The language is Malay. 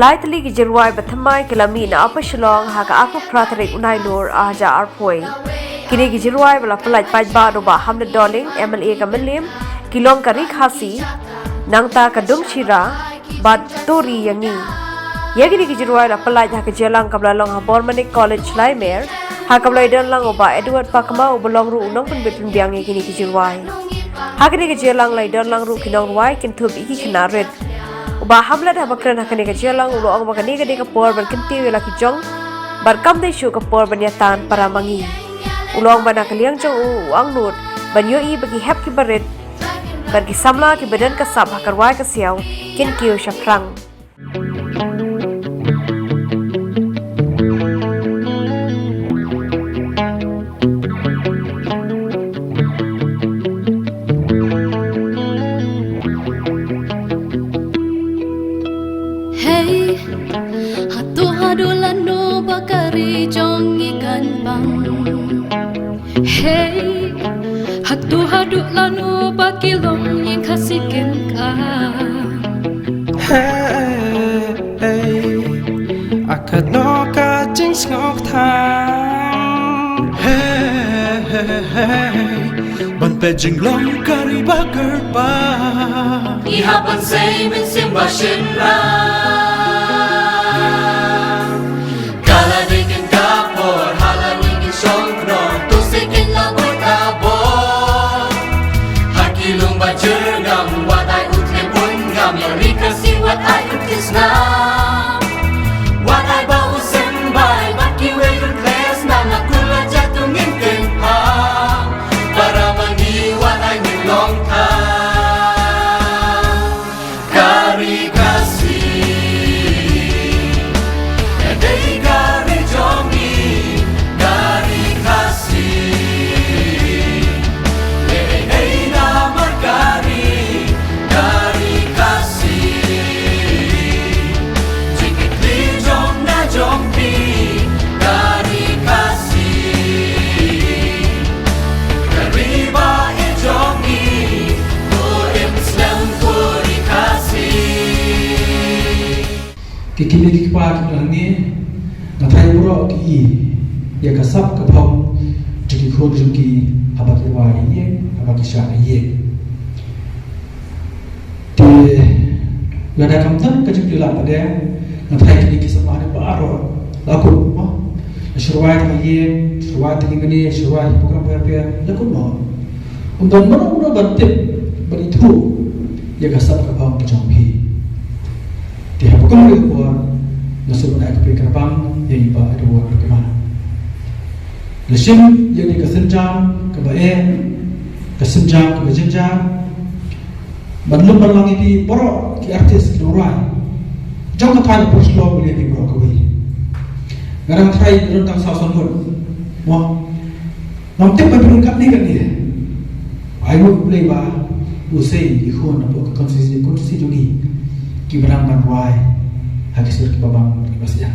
Lai Tylli ki Jingrwai ba Thymmai Mih na apa Shillong ha ka aku pratarik unai lor aja arpoi kini ki Jingrwai bala pelaj paj ba do ba hamlet darling MLA ka melim kilong ka RiKhasi nangta ka dung shira ba tori yangi yagi ki Jingrwai la pelaj ha ka jelang ka long ha Bormanik College Lai Mer ha ka dan lang oba Edward Pakma obolong ru unong pun betul biangi kini ki Jingrwai ha kini ki jelang lai dan lang ru kinong wai kintu iki kena red Uba hamla dah bakran hakani ka jelang ulo ang makani ka di ka por ban kinti wala ki jong bar kam dai shu ka por ban yatan para mangi ulo ang bana kaliang jong ang nut ban yo I bagi hap ki baret bar ki samla ki badan ka sab hakarwai ka siaw kin kiyo shaprang Adulano bakari jong ikan bang Hey hadu lano bakilong yang kasikin ka Hey akad no ka jings ngok thang Hey ban pe jinglong kari bakar ba Ihapan say min simba shinra RiKhasi what I is now what I bought was sent by but you wait in class na nakula jatungin ken pa para mangi what I need long time RiKhasi and they gari jongi RiKhasi hey na margari Kini kipat ni nathai buro ki ya kasap kapong jiki khod jiki habak wa ye habak sha ye te lada kamtan ka jiki la pada nathai kini kisama ne baro lakun mo shurwai ka ye shurwai tingi ni shurwai bukan ber lakun mo undan mono bantip beritu ya kasap kapong jampi dia bukan luar nasib nak kepikir bang yang iba ada luar bagaimana lesim yang dikesenjang kebae kesenjang kejenjang belum berlangi di borok ki artis Jingrwai jangan tanya perslo boleh di borok kau ngarang try tentang sason pun wah nanti berangkat ni kan dia ayo boleh ba usai ikon apa konsisi jogi Kibarang Banwai Hakisir Kibabang Kibasya